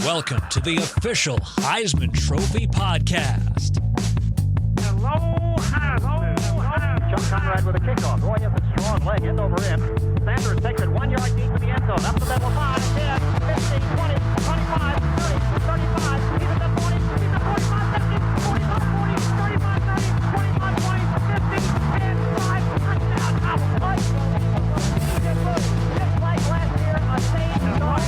Welcome to the official Heisman Trophy podcast. Hello, Chuck Conrad with a kickoff. Roy has a strong leg, end over end. Sanders takes it 1 yard deep to the end zone. Up the middle, 5, 10, 15, 20, 25, 30, 35. He's at the 40, he's at 45, 50, 45, 40, 35, 30, 25, 20, 50, 10, 5, touchdown. He did good. Just like last year, a same start.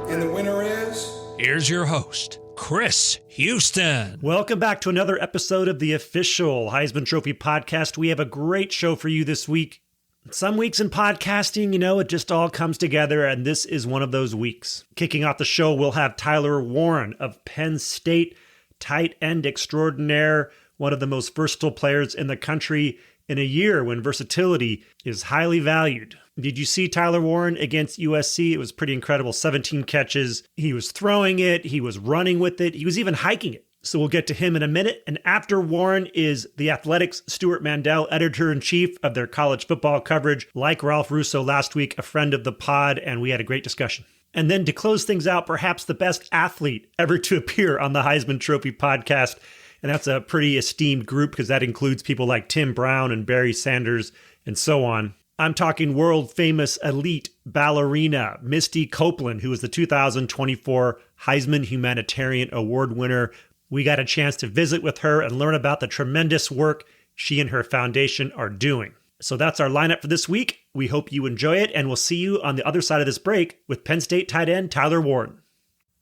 And the winner is... Here's your host, Chris Houston. Welcome back to another episode of the official Heisman Trophy podcast. We have a great show for you this week. Some weeks in podcasting, it just all comes together, and this is one of those weeks. Kicking off the show, we'll have Tyler Warren of Penn State, tight end extraordinaire, one of the most versatile players in the country in a year when versatility is highly valued. Did you see Tyler Warren against USC? It was pretty incredible. 17 catches. He was throwing it. He was running with it. He was even hiking it. So we'll get to him in a minute. And after Warren is The Athletic's Stuart Mandel, editor-in-chief of their college football coverage. Like Ralph Russo last week, a friend of the pod, and we had a great discussion. And then to close things out, perhaps the best athlete ever to appear on the Heisman Trophy podcast. And that's a pretty esteemed group because that includes people like Tim Brown and Barry Sanders and so on. I'm talking world-famous elite ballerina Misty Copeland, who was the 2024 Heisman Humanitarian Award winner. We got a chance to visit with her and learn about the tremendous work she and her foundation are doing. So that's our lineup for this week. We hope you enjoy it, and we'll see you on the other side of this break with Penn State tight end Tyler Warren.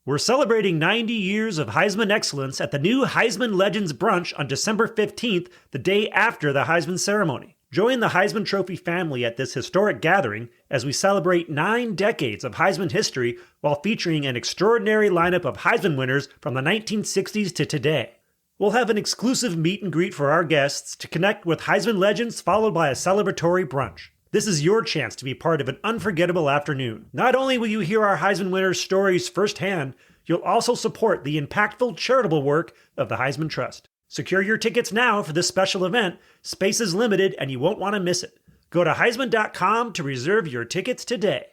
We're celebrating 90 years of Heisman excellence at the new Heisman Legends Brunch on December 15th, the day after the Heisman ceremony. Join the Heisman Trophy family at this historic gathering as we celebrate 9 decades of Heisman history while featuring an extraordinary lineup of Heisman winners from the 1960s to today. We'll have an exclusive meet and greet for our guests to connect with Heisman legends, followed by a celebratory brunch. This is your chance to be part of an unforgettable afternoon. Not only will you hear our Heisman winners' stories firsthand, you'll also support the impactful charitable work of the Heisman Trust. Secure your tickets now for this special event. Space is limited and you won't want to miss it. Go to Heisman.com to reserve your tickets today.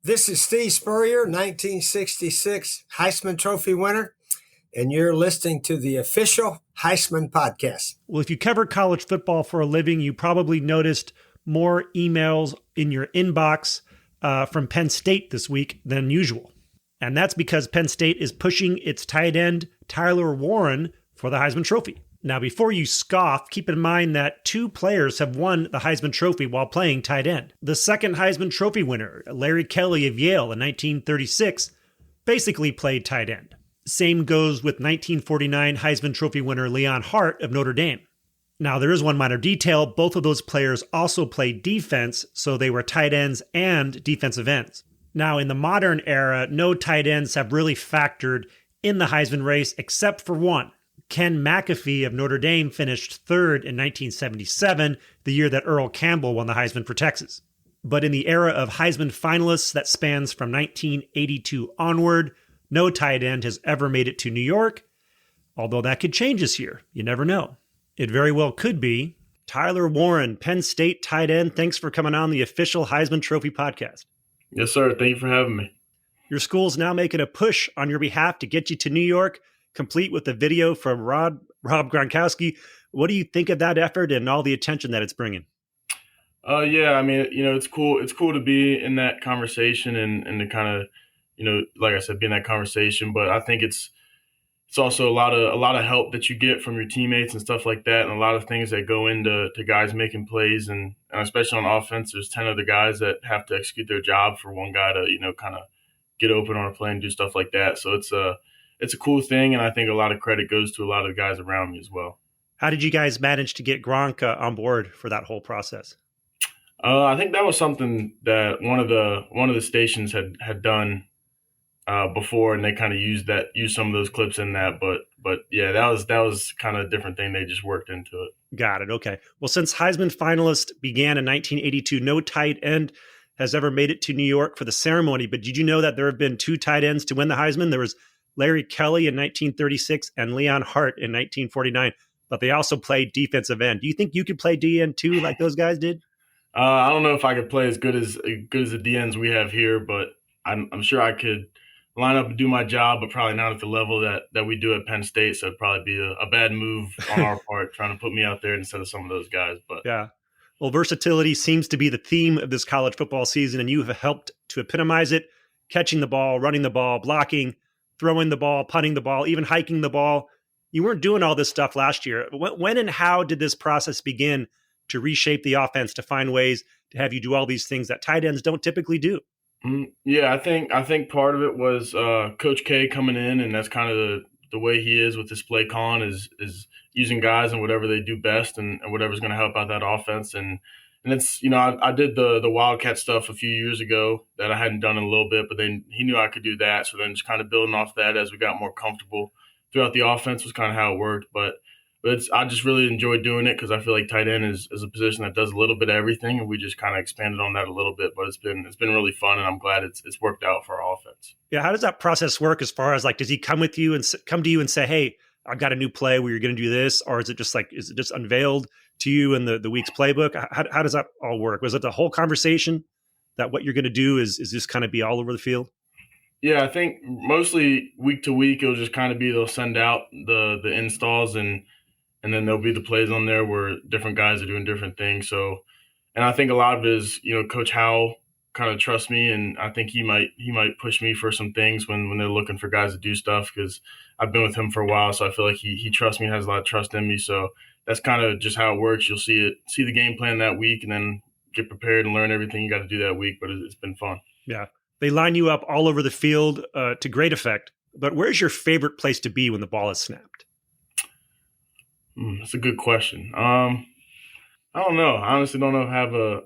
This is Steve Spurrier, 1966 Heisman Trophy winner, and you're listening to the official Heisman podcast. Well, if you cover college football for a living, you probably noticed more emails in your inbox from Penn State this week than usual. And that's because Penn State is pushing its tight end, Tyler Warren, for the Heisman Trophy. Now, before you scoff, keep in mind that 2 players have won the Heisman Trophy while playing tight end. The second Heisman Trophy winner, Larry Kelly of Yale in 1936, basically played tight end. Same goes with 1949 Heisman Trophy winner Leon Hart of Notre Dame. Now, there is one minor detail. Both of those players also played defense, so they were tight ends and defensive ends. Now, in the modern era, no tight ends have really factored in the Heisman race except for one. Ken McAfee of Notre Dame finished 3rd in 1977, the year that Earl Campbell won the Heisman for Texas. But in the era of Heisman finalists that spans from 1982 onward, no tight end has ever made it to New York, although that could change this year. You never know. It very well could be. Tyler Warren, Penn State tight end, thanks for coming on the official Heisman Trophy podcast. Yes, sir. Thank you for having me. Your school's now making a push on your behalf to get you to New York, complete with a video from Rob Gronkowski. What do you think of that effort and all the attention that it's bringing? Yeah, I mean, it's cool. It's cool to be in that conversation and to kind of, like I said, be in that conversation. But I think it's also a lot of help that you get from your teammates and stuff like that, and a lot of things that go into guys making plays, and especially on offense, there's 10 other guys that have to execute their job for one guy to kind of get open on a play and do stuff like that. So it's a cool thing, and I think a lot of credit goes to a lot of the guys around me as well. How did you guys manage to get Gronk on board for that whole process? I think that was something that one of the stations had done before, and they kind of used some of those clips in that. But yeah, that was kind of a different thing. They just worked into it. Got it. Okay. Well, since Heisman finalists began in 1982, no tight end has ever made it to New York for the ceremony. But did you know that there have been 2 tight ends to win the Heisman? There was Larry Kelly in 1936 and Leon Hart in 1949, but they also played defensive end. Do you think you could play DN too, like those guys did? I don't know if I could play as good as the DNs we have here, but I'm sure I could line up and do my job, but probably not at the level that we do at Penn State. So it'd probably be a bad move on our part trying to put me out there instead of some of those guys. But Yeah. Well, versatility seems to be the theme of this college football season, and you have helped to epitomize it, catching the ball, running the ball, blocking, throwing the ball, punting the ball, even hiking the ball. You weren't doing all this stuff last year. When and how did this process begin to reshape the offense, to find ways to have you do all these things that tight ends don't typically do? Yeah, I think part of it was Coach K coming in, and that's kind of the way he is with his play calling is using guys and whatever they do best and whatever's going to help out that offense. And it's I did the Wildcat stuff a few years ago that I hadn't done in a little bit, but then he knew I could do that. So then just kind of building off that as we got more comfortable throughout the offense was kind of how it worked. But I just really enjoyed doing it because I feel like tight end is a position that does a little bit of everything, and we just kind of expanded on that a little bit. But it's been really fun, and I'm glad it's worked out for our offense. Yeah, how does that process work? As far as like, does he come to you and say, "Hey, I've got a new play where you're going to do this," or is it just unveiled to you in the week's playbook? How does that all work? Was it the whole conversation that what you're going to do is just kind of be all over the field? Yeah, I think mostly week to week it'll just kind of be they'll send out the installs and then there'll be the plays on there where different guys are doing different things. So, and I think a lot of it is, Coach Howell kind of trusts me, and I think he might push me for some things when they're looking for guys to do stuff because I've been with him for a while, so I feel like he trusts me, has a lot of trust in me. So that's kind of just how it works. You'll see the game plan that week, and then get prepared and learn everything you got to do that week. But it's been fun. Yeah, they line you up all over the field to great effect. But where's your favorite place to be when the ball is snapped? That's a good question. I don't know. I honestly don't know if I have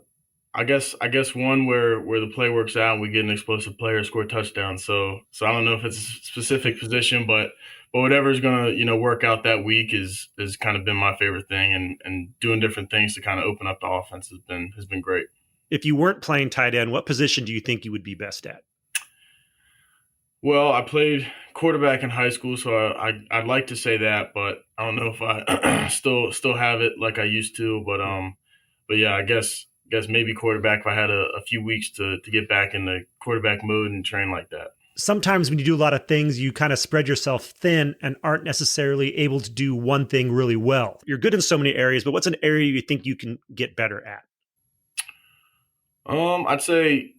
I guess one where the play works out and we get an explosive player score a touchdown. So I don't know if it's a specific position, but whatever's gonna work out that week is kind of been my favorite thing, and doing different things to kind of open up the offense has been great. If you weren't playing tight end, what position do you think you would be best at? Well, I played quarterback in high school, so I'd like to say that, but I don't know if I still have it like I used to. But yeah, I guess maybe quarterback if I had a few weeks to get back in the quarterback mode and train like that. Sometimes when you do a lot of things, you kind of spread yourself thin and aren't necessarily able to do one thing really well. You're good in so many areas, but what's an area you think you can get better at? I'd say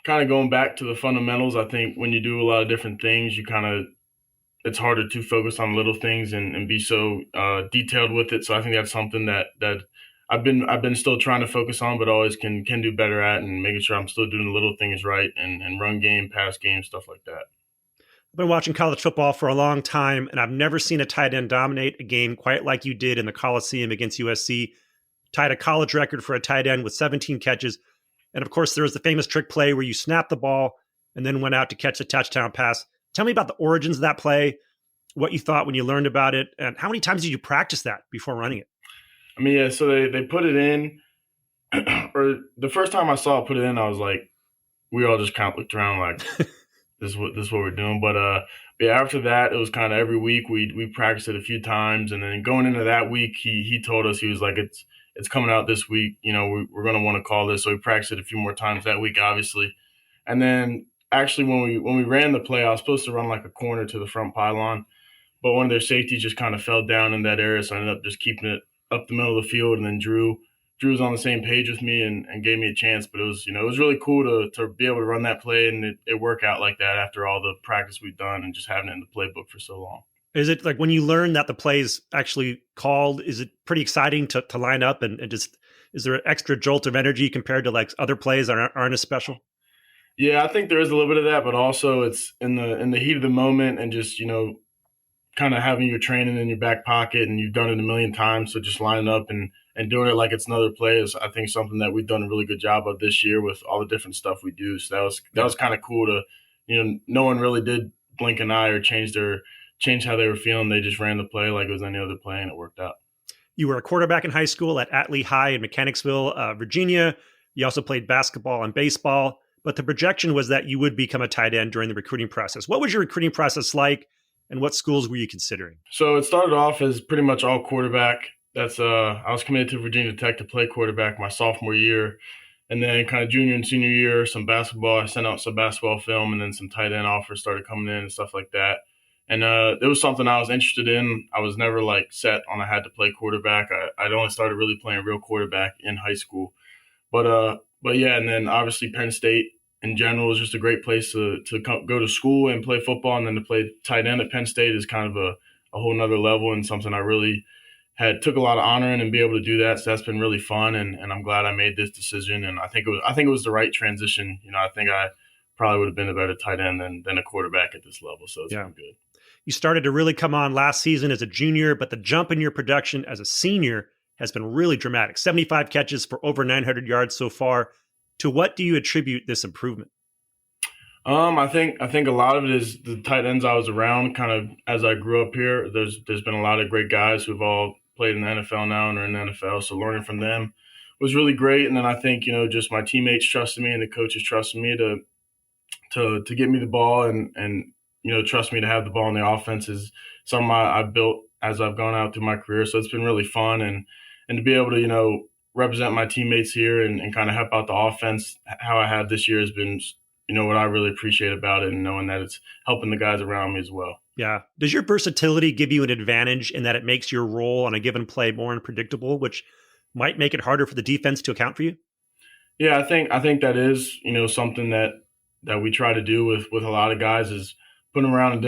kind of going back to the fundamentals. I think when you do a lot of different things, it's harder to focus on little things and be so detailed with it. So I think that's something that I've been still trying to focus on, but always can do better at, and making sure I'm still doing the little things right and run game, pass game, stuff like that. I've been watching college football for a long time, and I've never seen a tight end dominate a game quite like you did in the Coliseum against USC. Tied a college record for a tight end with 17 catches. And of course, there was the famous trick play where you snapped the ball and then went out to catch the touchdown pass. Tell me about the origins of that play, what you thought when you learned about it, and how many times did you practice that before running it? I mean, yeah, so they put it in, or the first time I saw it put it in, I was like, we all just kind of looked around like, this is what we're doing. But yeah, after that, it was kind of every week we practiced it a few times, and then going into that week, he told us, he was like, it's coming out this week. We're going to want to call this. So we practiced it a few more times that week, obviously. And then actually when we ran the play, I was supposed to run like a corner to the front pylon, but one of their safeties just kind of fell down in that area. So I ended up just keeping it up the middle of the field. And then Drew was on the same page with me and gave me a chance. But it was really cool to be able to run that play and it work out like that after all the practice we've done and just having it in the playbook for so long. Is it like when you learn that the play's actually called, is it pretty exciting to line up and just, is there an extra jolt of energy compared to like other plays that aren't as special? Yeah, I think there is a little bit of that, but also it's in the heat of the moment and just, kind of having your training in your back pocket and you've done it a million times. So just lining up and doing it like it's another play is, I think, something that we've done a really good job of this year with all the different stuff we do. So that was kind of cool to, no one really did blink an eye or change how they were feeling. They just ran the play like it was any other play, and it worked out. You were a quarterback in high school at Atlee High in Mechanicsville, Virginia. You also played basketball and baseball, but the projection was that you would become a tight end during the recruiting process. What was your recruiting process like, and what schools were you considering? So it started off as pretty much all quarterback. I was committed to Virginia Tech to play quarterback my sophomore year. And then kind of junior and senior year, some basketball. I sent out some basketball film, and then some tight end offers started coming in and stuff like that. And it was something I was interested in. I was never like set on I had to play quarterback. I'd only started really playing real quarterback in high school. But yeah, and then obviously Penn State in general is just a great place to go to school and play football, and then to play tight end at Penn State is kind of a whole nother level and something I really took a lot of honor in and be able to do that. So that's been really fun, and I'm glad I made this decision. And I think it was the right transition. I think I probably would have been a better tight end than a quarterback at this level. So it's been good. You started to really come on last season as a junior, but the jump in your production as a senior has been really dramatic. 75 catches for over 900 yards so far. To what do you attribute this improvement? I think a lot of it is the tight ends I was around. Kind of as I grew up here, there's been a lot of great guys who've all played in the NFL now and are in the NFL. So learning from them was really great. And then I think just my teammates trusted me and the coaches trusted me to get me the ball and trust me to have the ball in the offense is something I've built as I've gone out through my career. So it's been really fun and to be able to represent my teammates here and kind of help out the offense how I have this year has been what I really appreciate about it, and knowing that it's helping the guys around me as well. Yeah. Does your versatility give you an advantage in that it makes your role on a given play more unpredictable, which might make it harder for the defense to account for you? Yeah, I think that is, something that we try to do with a lot of guys is put them around in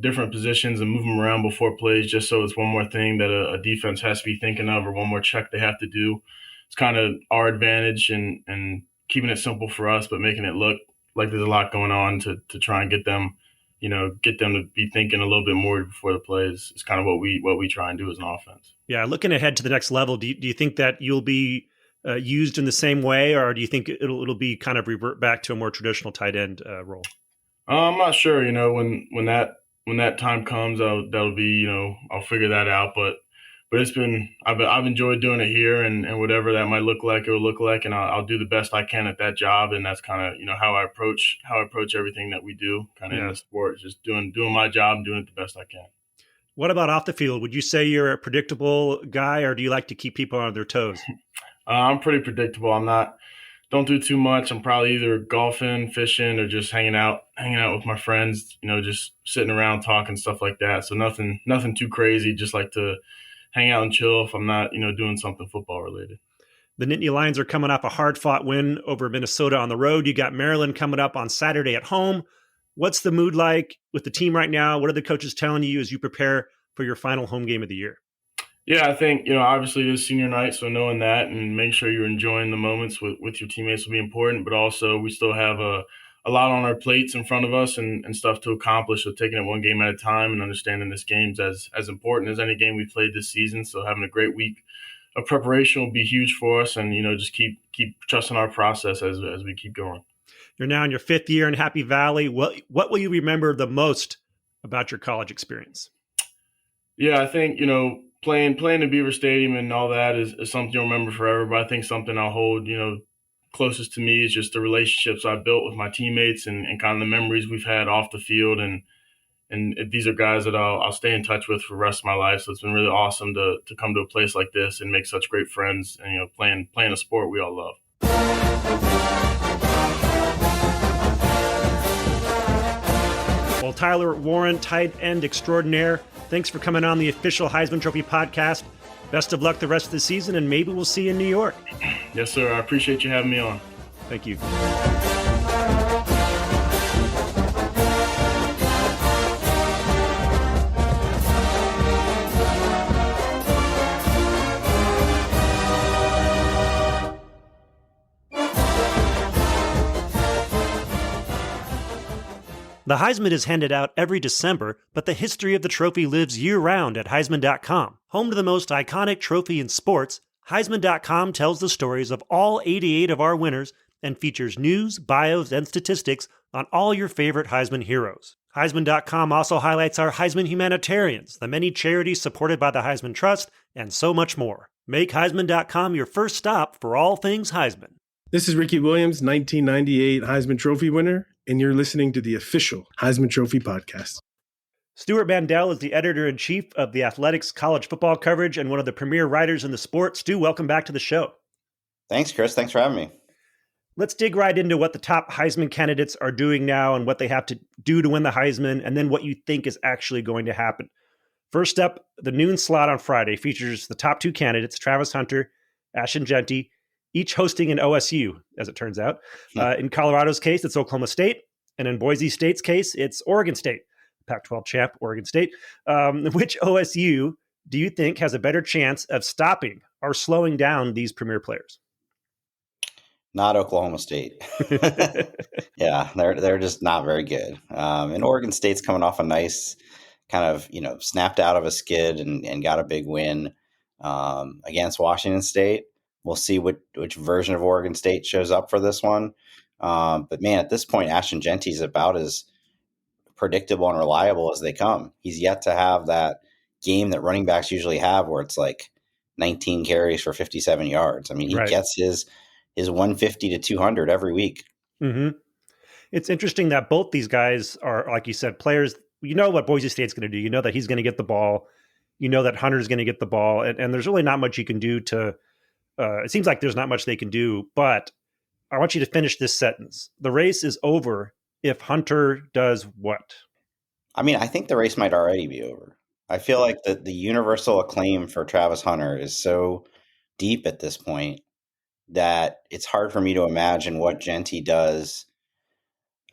different positions and move them around before plays, just so it's one more thing that a defense has to be thinking of or one more check they have to do. It's kind of our advantage and keeping it simple for us, but making it look like there's a lot going on to try and get them to be thinking a little bit more before the plays. It's kind of what we try and do as an offense. Yeah, looking ahead to the next level, do you think that you'll be used in the same way, or do you think it'll be kind of revert back to a more traditional tight end role? I'm not sure. When that time comes, that'll be I'll figure that out. But it's been I've enjoyed doing it here, and whatever that might look like, it will look like, and I'll do the best I can at that job. And that's kind of how I approach everything that we do, kind of in the sport, just doing my job and doing it the best I can. What about off the field? Would you say you're a predictable guy, or do you like to keep people on their toes? I'm pretty predictable. Don't do too much. I'm probably either golfing, fishing, or just hanging out with my friends, just sitting around talking, stuff like that. So nothing too crazy, just like to hang out and chill if I'm not, doing something football related. The Nittany Lions are coming off a hard-fought win over Minnesota on the road. You got Maryland coming up on Saturday at home. What's the mood like with the team right now? What are the coaches telling you as you prepare for your final home game of the year? Yeah, I think, obviously this senior night, so knowing that and making sure you're enjoying the moments with your teammates will be important, but also we still have a lot on our plates in front of us and stuff to accomplish, so taking it one game at a time and understanding this game's as important as any game we played this season, so having a great week of preparation will be huge for us and, just keep trusting our process as we keep going. You're now in your fifth year in Happy Valley. What will you remember the most about your college experience? Yeah, I think, playing in Beaver Stadium and all that is something you'll remember forever. But I think something I'll hold, closest to me is just the relationships I built with my teammates and kind of the memories we've had off the field. And these are guys that I'll stay in touch with for the rest of my life. So it's been really awesome to come to a place like this and make such great friends and, playing a sport we all love. Well, Tyler Warren, tight end extraordinaire, thanks for coming on the official Heisman Trophy podcast. Best of luck the rest of the season, and maybe we'll see you in New York. Yes, sir. I appreciate you having me on. Thank you. The Heisman is handed out every December, but the history of the trophy lives year-round at Heisman.com. Home to the most iconic trophy in sports, Heisman.com tells the stories of all 88 of our winners and features news, bios, and statistics on all your favorite Heisman heroes. Heisman.com also highlights our Heisman humanitarians, the many charities supported by the Heisman Trust, and so much more. Make Heisman.com your first stop for all things Heisman. This is Ricky Williams, 1998 Heisman Trophy winner, and you're listening to the official Heisman Trophy podcast. Stuart Mandel is the editor-in-chief of The Athletic's college football coverage and one of the premier writers in the sport. Stu, welcome back to the show. Thanks, Chris. Thanks for having me. Let's dig right into what the top Heisman candidates are doing now and what they have to do to win the Heisman, and then what you think is actually going to happen. First up, the noon slot on Friday features the top two candidates, Travis Hunter, Ashton Jeanty, each hosting an OSU, as it turns out. In Colorado's case, it's Oklahoma State, and in Boise State's case, it's Oregon State, Pac-12 champ, Oregon State. Which OSU do you think has a better chance of stopping or slowing down these premier players? Not Oklahoma State. Yeah, they're just not very good. And Oregon State's coming off a nice kind of, snapped out of a skid and got a big win against Washington State. We'll see which version of Oregon State shows up for this one. But man, at this point, Ashton Jeanty is about as predictable and reliable as they come. He's yet to have that game that running backs usually have where it's like 19 carries for 57 yards. I mean, he gets his 150 to 200 every week. Mm-hmm. It's interesting that both these guys are, like you said, players. You know what Boise State's going to do. You know that he's going to get the ball. You know that Hunter's going to get the ball. And there's really not much you can do to it seems like there's not much they can do. But I want you to finish this sentence. The race is over if Hunter does what? I mean, I think the race might already be over. I feel like the universal acclaim for Travis Hunter is so deep at this point that it's hard for me to imagine what Jeanty does.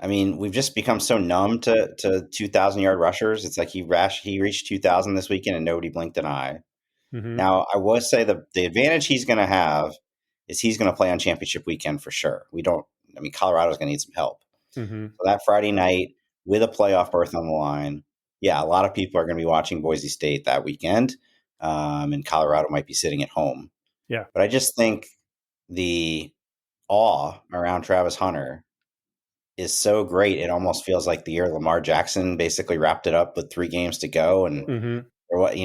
I mean, we've just become so numb to 2,000-yard rushers. It's like he reached 2,000 this weekend and nobody blinked an eye. Mm-hmm. Now, I will say the advantage he's going to have is he's going to play on championship weekend for sure. Colorado's going to need some help. Mm-hmm. So that Friday night with a playoff berth on the line, yeah, a lot of people are going to be watching Boise State that weekend, and Colorado might be sitting at home. Yeah. But I just think the awe around Travis Hunter is so great. It almost feels like the year Lamar Jackson basically wrapped it up with 3 games to go. And,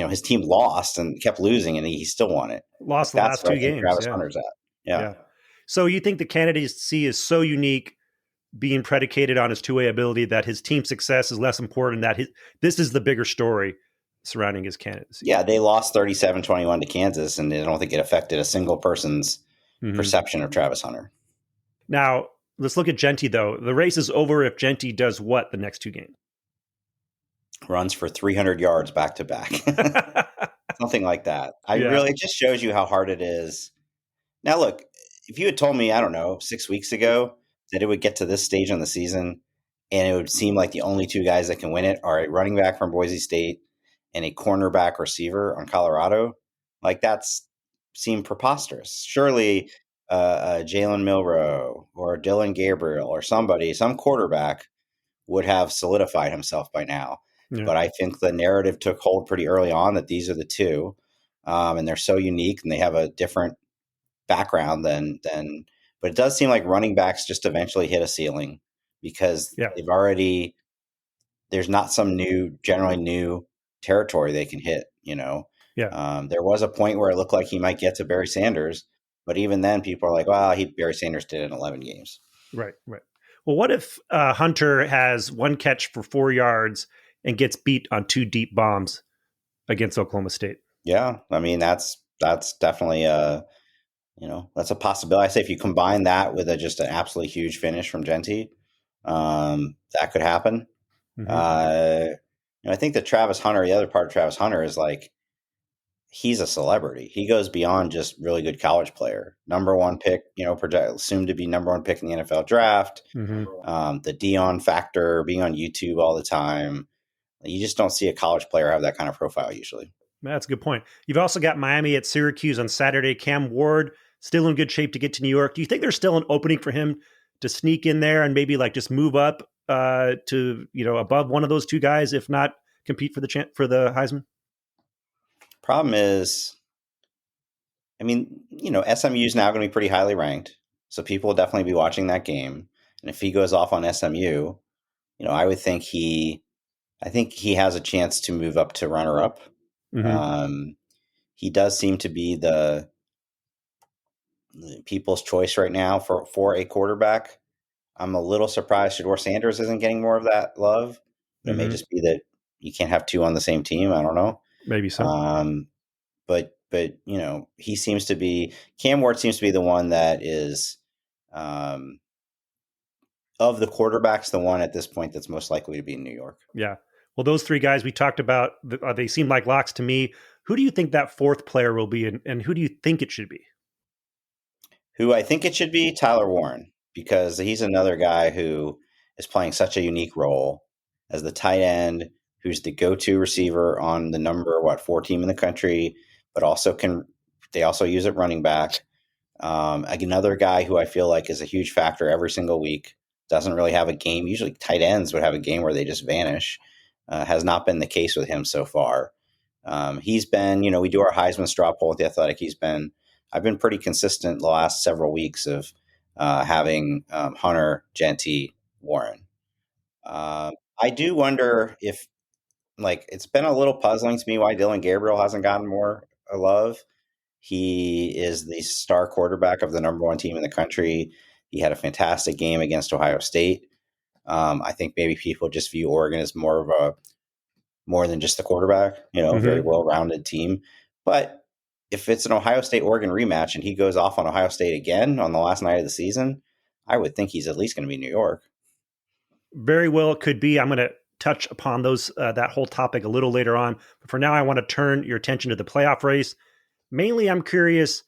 his team lost and kept losing and he still won it. Lost the last 2 games. Travis Hunter's at. Yeah. So you think the candidacy is so unique, being predicated on his two-way ability, that his team success is less important, that this is the bigger story surrounding his candidacy? Yeah, they lost 37-21 to Kansas, and I don't think it affected a single person's perception of Travis Hunter. Now, let's look at Jeanty, though. The race is over if Jeanty does what the next 2 games? Runs for 300 yards back to back. Something like that. It just shows you how hard it is. Now, look, if you had told me, 6 weeks ago that it would get to this stage in the season and it would seem like the only 2 guys that can win it are a running back from Boise State and a cornerback receiver on Colorado, like that's seemed preposterous. Surely Jalen Milroe or Dylan Gabriel or some quarterback would have solidified himself by now. Yeah. But I think the narrative took hold pretty early on that these are the 2, and they're so unique and they have a different background than. But it does seem like running backs just eventually hit a ceiling because there's not some generally new territory they can hit. There was a point where it looked like he might get to Barry Sanders, but even then, people are like, "Well, Barry Sanders did it in 11 games." Right. Well, what if Hunter has 1 catch for 4 yards and gets beat on 2 deep bombs against Oklahoma State? Yeah, I mean that's definitely that's a possibility. I say if you combine that with just an absolutely huge finish from Jeanty, that could happen. Mm-hmm. I think that the other part of Travis Hunter is like he's a celebrity. He goes beyond just really good college player. Number 1 pick, soon to be number 1 pick in the NFL draft. Mm-hmm. The Dion factor, being on YouTube all the time. You just don't see a college player have that kind of profile usually. That's a good point. You've also got Miami at Syracuse on Saturday. Cam Ward still in good shape to get to New York. Do you think there's still an opening for him to sneak in there and maybe like just move up to above one of those 2 guys, if not compete for the Heisman? Problem is, SMU is now going to be pretty highly ranked, so people will definitely be watching that game. And if he goes off on SMU, I would think he has a chance to move up to runner-up. Mm-hmm. He does seem to be the people's choice right now for a quarterback. I'm a little surprised Shedeur Sanders isn't getting more of that love. It may just be that you can't have 2 on the same team. I don't know. Maybe so. But Cam Ward seems to be the one that is Um, of the quarterbacks, the one at this point that's most likely to be in New York. Yeah. Well, those three guys we talked about, they seem like locks to me. Who do you think that fourth player will be, and who do you think it should be? Who I think it should be, Tyler Warren, because he's another guy who is playing such a unique role as the tight end, who's the go-to receiver on the number 4 team in the country, but they also use it running back. Another guy who I feel like is a huge factor every single week. Doesn't really have a game. Usually tight ends would have a game where they just vanish. Has not been the case with him so far. He's been, we do our Heisman straw poll with The Athletic. I've been pretty consistent the last several weeks of having Hunter, Genty, Warren. I do wonder if, it's been a little puzzling to me why Dylan Gabriel hasn't gotten more love. He is the star quarterback of the number 1 team in the country. He had a fantastic game against Ohio State. I think maybe people just view Oregon as more than just the quarterback, a very well-rounded team. But if it's an Ohio State-Oregon rematch and he goes off on Ohio State again on the last night of the season, I would think he's at least going to be New York. Very well, it could be. I'm going to touch upon that whole topic a little later on. But for now, I want to turn your attention to the playoff race. Mainly, I'm curious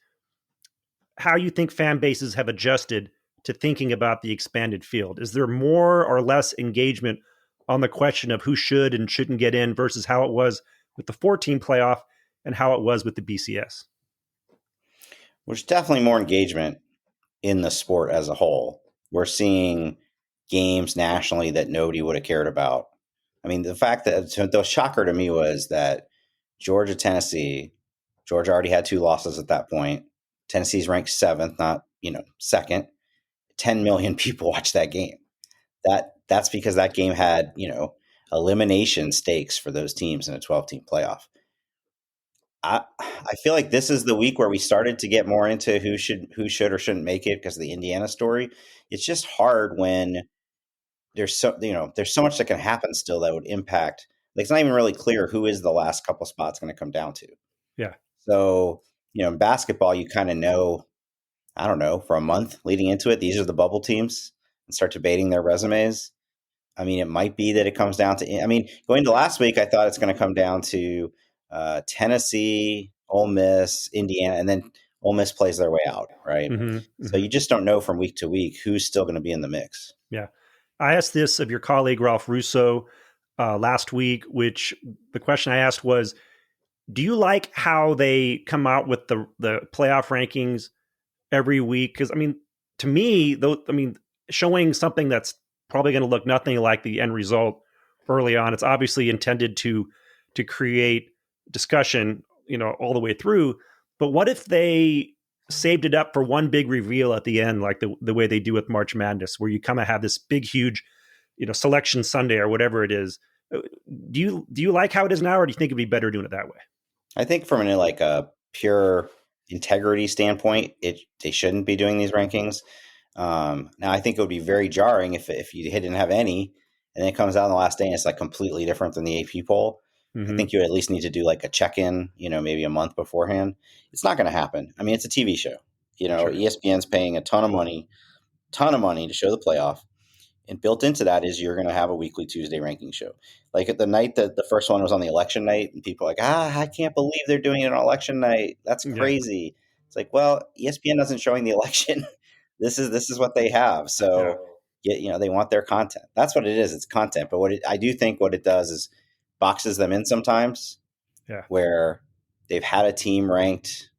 how you think fan bases have adjusted to thinking about the expanded field. Is there more or less engagement on the question of who should and shouldn't get in versus how it was with the 14 playoff and how it was with the BCS? There's definitely more engagement in the sport as a whole. We're seeing games nationally that nobody would have cared about. I mean, the fact that the shocker to me was that Georgia already had 2 losses at that point. Tennessee's ranked 7th, not, 2nd. 10 million people watched that game. That's because that game had, elimination stakes for those teams in a 12-team playoff. I feel like this is the week where we started to get more into who should or shouldn't make it because of the Indiana story. It's just hard when there's so much that can happen still that would impact. It's not even really clear who is the last couple spots going to come down to. Yeah. So, in basketball, you kind of know, I don't know, for a month leading into it, these are the bubble teams and start debating their resumes. I mean, it might be that it comes down to, going to last week, I thought it's going to come down to Tennessee, Ole Miss, Indiana, and then Ole Miss plays their way out, right? So you just don't know from week to week who's still going to be in the mix. Yeah. I asked this of your colleague, Ralph Russo, last week, which the question I asked was, do you like how they come out with the playoff rankings every week? Because, to me, showing something that's probably going to look nothing like the end result early on, it's obviously intended to create discussion, all the way through. But what if they saved it up for one big reveal at the end, like the way they do with March Madness, where you kind of have this big, huge, selection Sunday or whatever it is? Do you like how it is now, or do you think it'd be better doing it that way? I think from a pure integrity standpoint, they shouldn't be doing these rankings. Now, I think it would be very jarring if you didn't have any, and then it comes out on the last day and it's completely different than the AP poll. I think you at least need to do a check-in, maybe a month beforehand. It's not going to happen. It's a TV show. Sure. ESPN's paying a ton of money to show the playoff. And built into that is you're going to have a weekly Tuesday ranking show. At the night that the first one was on the election night, and people are like, I can't believe they're doing it on election night. That's crazy. Yeah. It's well, ESPN isn't showing the election. This is what they have. So, they want their content. That's what it is. It's content. But I do think what it does is boxes them in sometimes, where they've had a team ranked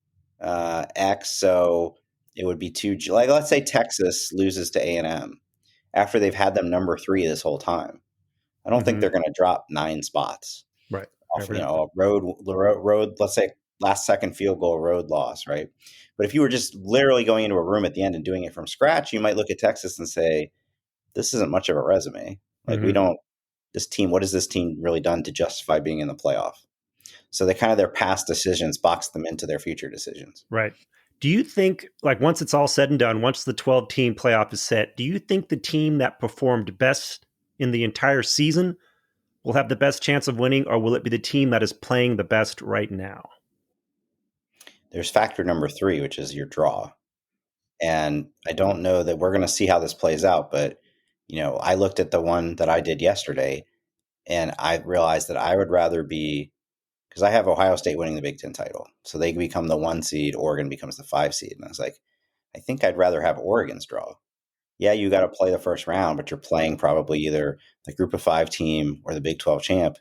X, so it would be too. Let's say Texas loses to A&M after they've had them number 3 this whole time. I don't think they're going to drop 9 spots. Right. Off, a road, let's say last second field goal road loss, right? But if you were just literally going into a room at the end and doing it from scratch, you might look at Texas and say, this isn't much of a resume. What has this team really done to justify being in the playoff? So their past decisions box them into their future decisions. Right. Do you think, once it's all said and done, once the 12-team playoff is set, do you think the team that performed best in the entire season will have the best chance of winning, or will it be the team that is playing the best right now? There's factor number 3, which is your draw. And I don't know that we're going to see how this plays out, but I looked at the one that I did yesterday, and I realized that I would rather be, because I have Ohio State winning the Big Ten title, so they become the 1 seed, Oregon becomes the 5 seed, and I was like, I think I'd rather have Oregon's draw. Yeah, you got to play the first round, but you're playing probably either the Group of 5 team or the Big 12 champ,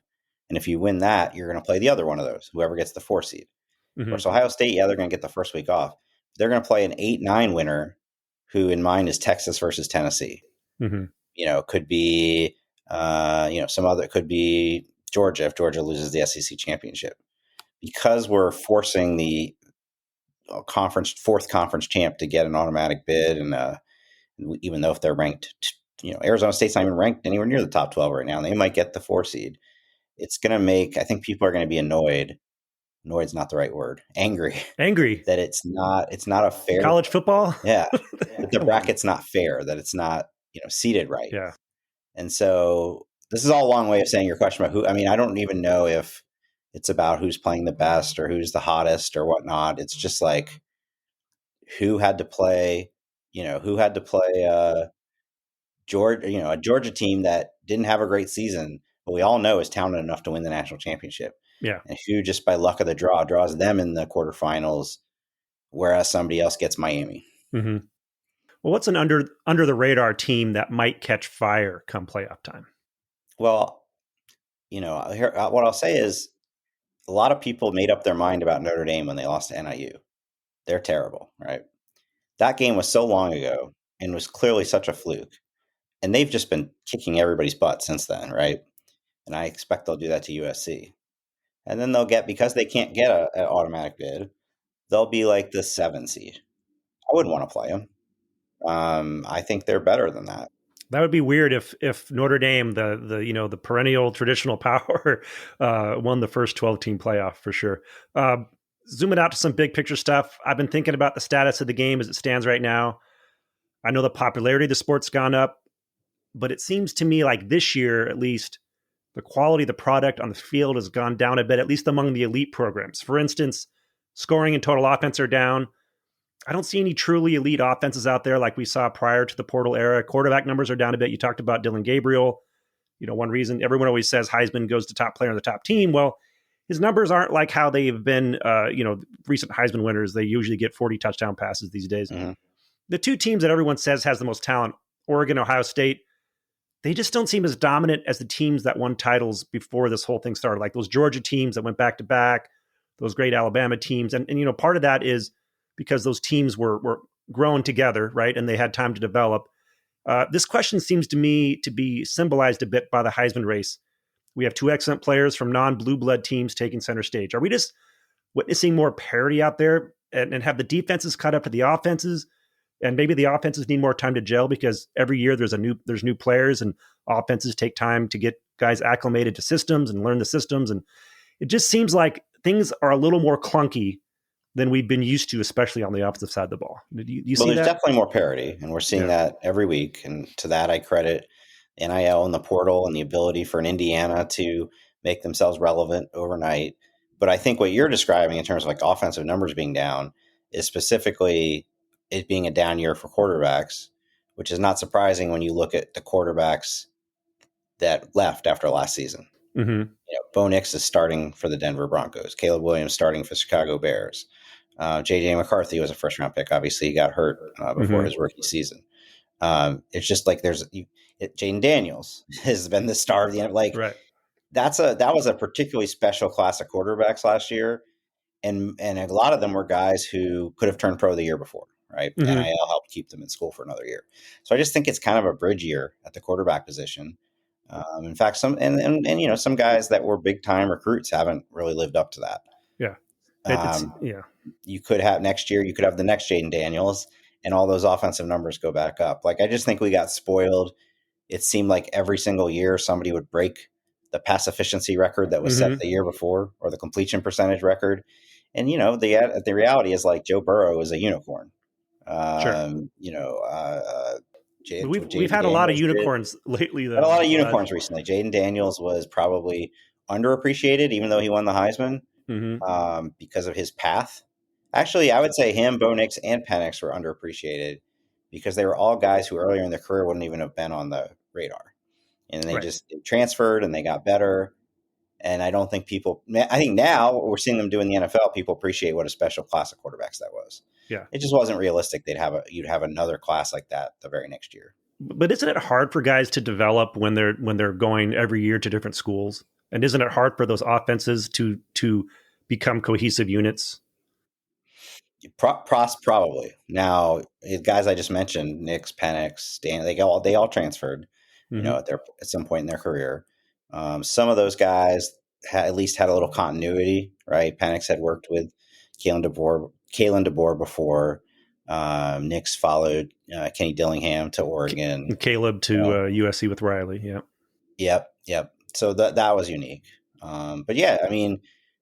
and if you win that, you're going to play the other one of those, whoever gets the 4 seed. Of course, Ohio State, yeah, they're going to get the first week off. They're going to play an 8-9 winner, who in mine is Texas versus Tennessee. Could be, some other, could be Georgia if Georgia loses the SEC championship. Because we're forcing the fourth conference champ to get an automatic bid, and even though if they're ranked, Arizona State's not even ranked anywhere near the top 12 right now, and they might get the 4 seed. It's going to make, I think people are going to be annoyed. Annoyed's not the right word. Angry that it's not a fair college football. Yeah. That the bracket's not fair, that it's not, seated right. Yeah. And so this is all a long way of saying your question about who, I don't even know if it's about who's playing the best or who's the hottest or whatnot. It's just like who had to play Georgia, a Georgia team that didn't have a great season, but we all know is talented enough to win the national championship. Yeah. And who just by luck of the draw draws them in the quarterfinals, whereas somebody else gets Miami. Well, what's an under the radar team that might catch fire come playoff time? Well, what I'll say is a lot of people made up their mind about Notre Dame when they lost to NIU. They're terrible, right? That game was so long ago and was clearly such a fluke. And they've just been kicking everybody's butt since then, right? And I expect they'll do that to USC. And then because they can't get an automatic bid, they'll be like the 7 seed. I wouldn't want to play them. I think they're better than that. That would be weird if Notre Dame, the perennial traditional power, won the first 12-team playoff for sure. Zooming out to some big picture stuff, I've been thinking about the status of the game as it stands right now. I know the popularity of the sport's gone up, but it seems to me like this year, at least, the quality of the product on the field has gone down a bit, at least among the elite programs. For instance, scoring and total offense are down. I don't see any truly elite offenses out there like we saw prior to the portal era. Quarterback numbers are down a bit. You talked about Dylan Gabriel. One reason everyone always says Heisman goes to top player on the top team. Well, his numbers aren't like how they've been, recent Heisman winners. They usually get 40 touchdown passes these days. The two teams that everyone says has the most talent, Oregon, Ohio State, they just don't seem as dominant as the teams that won titles before this whole thing started, like those Georgia teams that went back to back, those great Alabama teams. And part of that is because those teams were grown together, right? And they had time to develop. This question seems to me to be symbolized a bit by the Heisman race. We have two excellent players from non-blue blood teams taking center stage. Are we just witnessing more parity out there and have the defenses caught up to the offenses? And maybe the offenses need more time to gel because every year there's new players and offenses take time to get guys acclimated to systems and learn the systems. And it just seems like things are a little more clunky than we've been used to, especially on the opposite side of the ball. Do you see that? There's definitely more parity, and we're seeing that every week. And to that, I credit NIL and the portal and the ability for an Indiana to make themselves relevant overnight. But I think what you're describing in terms of like offensive numbers being down is specifically it being a down year for quarterbacks, which is not surprising when you look at the quarterbacks that left after last season. Bo Nix is starting for the Denver Broncos. Caleb Williams starting for the Chicago Bears. J.J. McCarthy was a first-round pick. Obviously, he got hurt before his rookie season. It's just like Jaden Daniels has been the star of the end. Like right. That was a particularly special class of quarterbacks last year, and a lot of them were guys who could have turned pro the year before. Right, NIL helped keep them in school for another year. So I just think it's kind of a bridge year at the quarterback position. In fact, some guys that were big time recruits haven't really lived up to that. Yeah. You could have next year, you could have the next Jaden Daniels and all those offensive numbers go back up. Like, I just think we got spoiled. It seemed like every single year somebody would break the pass efficiency record that was set the year before or the completion percentage record. And, the reality is like Joe Burrow is a unicorn. We've had a lot of unicorns lately, though. Had a lot of unicorns recently. Jaden Daniels was probably underappreciated, even though he won the Heisman because of his path. Actually, I would say him, Bo Nix, and Penix were underappreciated because they were all guys who earlier in their career wouldn't even have been on the radar. And they Right. just transferred and they got better. And I don't think I think now we're seeing them do in the NFL. People appreciate what a special class of quarterbacks that was. Yeah. It just wasn't realistic. You'd have another class like that the very next year. But isn't it hard for guys to develop when they're going every year to different schools? And isn't it hard for those offenses to become cohesive units? Probably. Now, the guys I just mentioned, Nix, Penix, Dan, they all transferred, Mm-hmm. At some point in their career. Some of those guys at least had a little continuity, right? Penix had worked with Kalen DeBoer before. Nix followed Kenny Dillingham to Oregon. And Caleb to USC with Riley. Yeah. Yep. So that was unique. But yeah, I mean,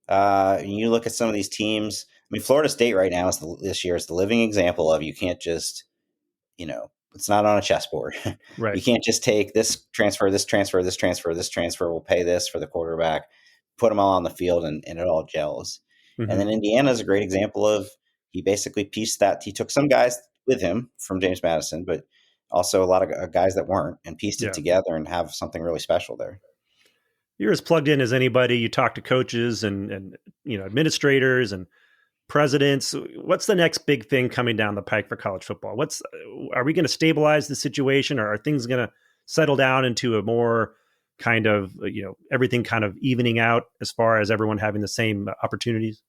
you look at some of these teams. I mean, Florida State right now this year is the living example of you can't just, it's not on a chessboard. Right. You can't just take this transfer, this transfer, this transfer, this transfer. We'll pay this for the quarterback, put them all on the field, and it all gels. Mm-hmm. And then Indiana is a great example of he basically pieced that. He took some guys with him from James Madison, but also a lot of guys that weren't, and pieced it together and have something really special there. You're as plugged in as anybody. You talk to coaches and administrators and presidents. What's the next big thing coming down the pike for college football? Are we going to stabilize the situation, or are things going to settle down into a more kind of, everything kind of evening out as far as everyone having the same opportunities?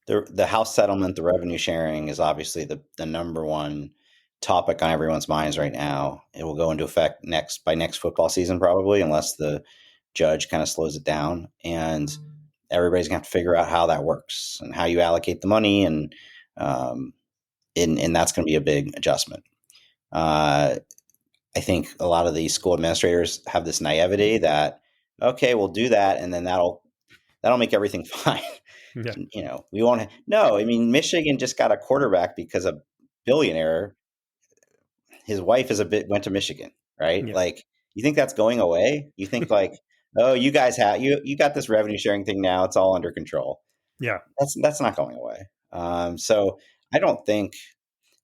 The house settlement, the revenue sharing is obviously the number one topic on everyone's minds right now. It will go into effect by next football season, probably, unless the judge kind of slows it down. And everybody's gonna have to figure out how that works and how you allocate the money, and that's going to be a big adjustment. I think a lot of these school administrators have this naivety that, okay, we'll do that, and then that'll make everything fine. Yeah. We won't. No, I mean, Michigan just got a quarterback because a billionaire, his wife went to Michigan, right? Yeah. Like, you think that's going away? You think like, oh, you guys you got this revenue sharing thing now. It's all under control. Yeah. That's not going away. So I don't think,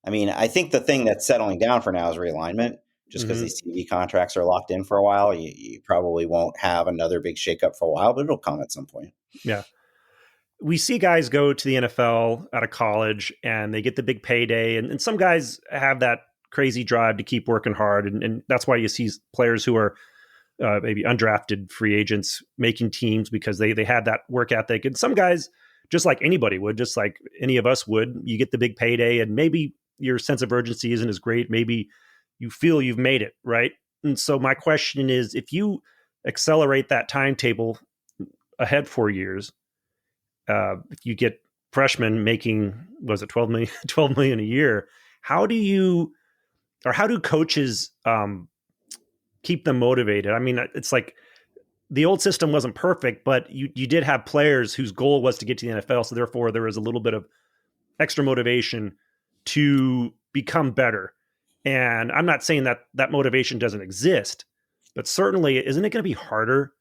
I think the thing that's settling down for now is realignment, just because these TV contracts are locked in for a while. You probably won't have another big shakeup for a while, but it'll come at some point. Yeah. We see guys go to the NFL out of college and they get the big payday. And some guys have that crazy drive to keep working hard. And that's why you see players who are maybe undrafted free agents making teams because they had that work ethic. And some guys, just like anybody would, just like any of us would, you get the big payday and maybe your sense of urgency isn't as great. Maybe you feel you've made it, right? And so my question is, if you accelerate that timetable ahead 4 years, if you get freshmen making, was it 12 million a year, how do coaches keep them motivated? I mean, it's like the old system wasn't perfect, but you did have players whose goal was to get to the NFL. So therefore there was a little bit of extra motivation to become better. And I'm not saying that motivation doesn't exist, but certainly isn't it going to be harder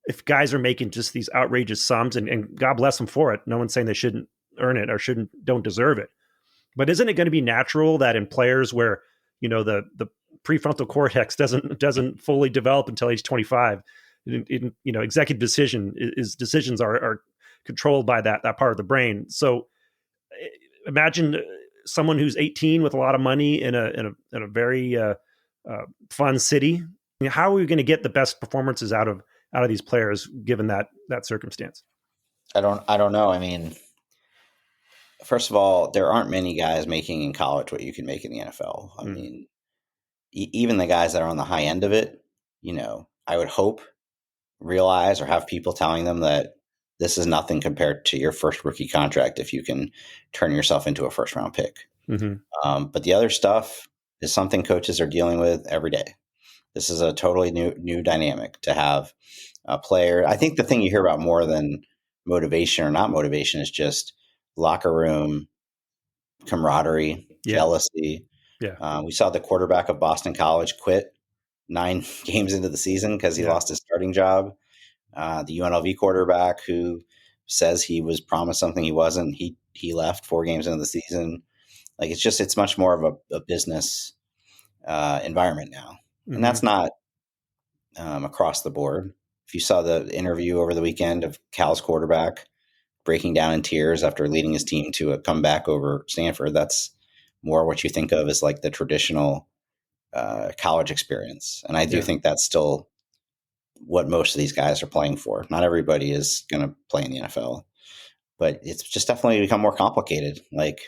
if guys are making just these outrageous sums, and God bless them for it. No one's saying they shouldn't earn it or don't deserve it. But isn't it going to be natural that in players where, the prefrontal cortex doesn't fully develop until age 25, executive decisions are controlled by that part of the brain. So imagine someone who's 18 with a lot of money in a very fun city. How are we going to get the best performances out of these players given that circumstance? I don't know. First of all, there aren't many guys making in college what you can make in the NFL. Even the guys that are on the high end of it, I would hope realize or have people telling them that this is nothing compared to your first rookie contract if you can turn yourself into a first round pick. But the other stuff is something coaches are dealing with every day. This is a totally new dynamic to have a player. I think the thing you hear about more than motivation or not motivation is just locker room camaraderie, jealousy. Yeah. We saw the quarterback of Boston College quit 9 games into the season because he lost his starting job. The UNLV quarterback who says he was promised something he wasn't. He left 4 games into the season. Like it's much more of a business environment now, and that's not across the board. If you saw the interview over the weekend of Cal's quarterback breaking down in tears after leading his team to a comeback over Stanford, that's more what you think of as like the traditional college experience. And I do think that's still what most of these guys are playing for. Not everybody is going to play in the NFL, but it's just definitely become more complicated. Like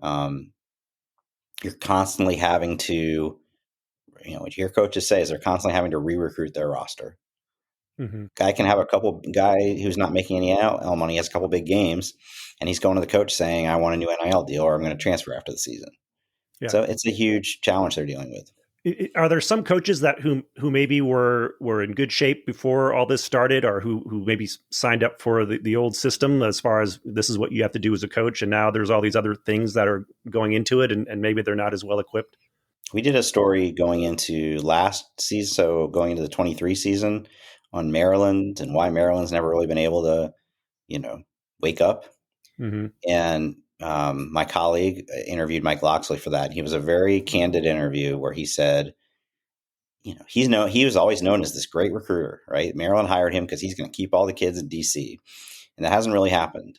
you're constantly having to, what your coaches say is they're constantly having to re-recruit their roster. Guy can have guy who's not making any NIL money, has a couple big games, and he's going to the coach saying, I want a new NIL deal or I'm going to transfer after the season. Yeah. So it's a huge challenge they're dealing with. Are there some coaches that who maybe were in good shape before all this started, or who maybe signed up for the old system as far as this is what you have to do as a coach, and now there's all these other things that are going into it, and maybe they're not as well equipped? We did a story going into last season, so going into the 23 season, on Maryland and why Maryland's never really been able to, wake up. And my colleague interviewed Mike Loxley for that. He was a very candid interview where he said, he was always known as this great recruiter, right? Maryland hired him because he's going to keep all the kids in DC, and that hasn't really happened.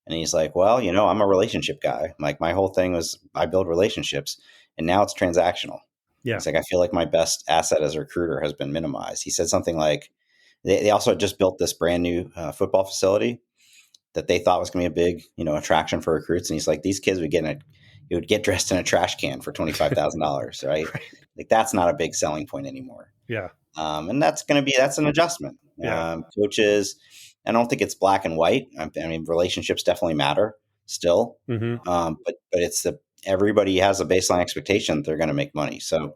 And he's like, well, I'm a relationship guy. Like my whole thing was I build relationships, and now it's transactional. Yeah. It's like, I feel like my best asset as a recruiter has been minimized. He said something like, they also just built this brand new football facility that they thought was going to be a big, attraction for recruits. And he's like, these kids would get dressed in a trash can for $25,000, right? Like that's not a big selling point anymore. Yeah. And that's an adjustment. Yeah. Coaches, I don't think it's black and white. I mean, relationships definitely matter still. But it's everybody has a baseline expectation that they're going to make money. So,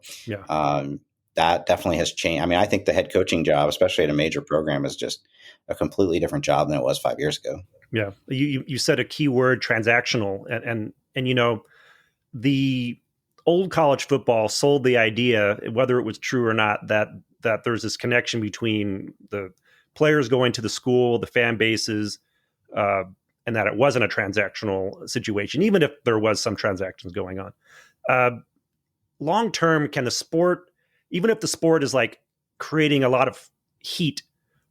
that definitely has changed. I mean, I think the head coaching job, especially at a major program, is just a completely different job than it was 5 years ago. Yeah. You said a key word, transactional. And the old college football sold the idea, whether it was true or not, that there's this connection between the players going to the school, the fan bases, and that it wasn't a transactional situation, even if there was some transactions going on. Long term, can the sport, even if the sport is like creating a lot of heat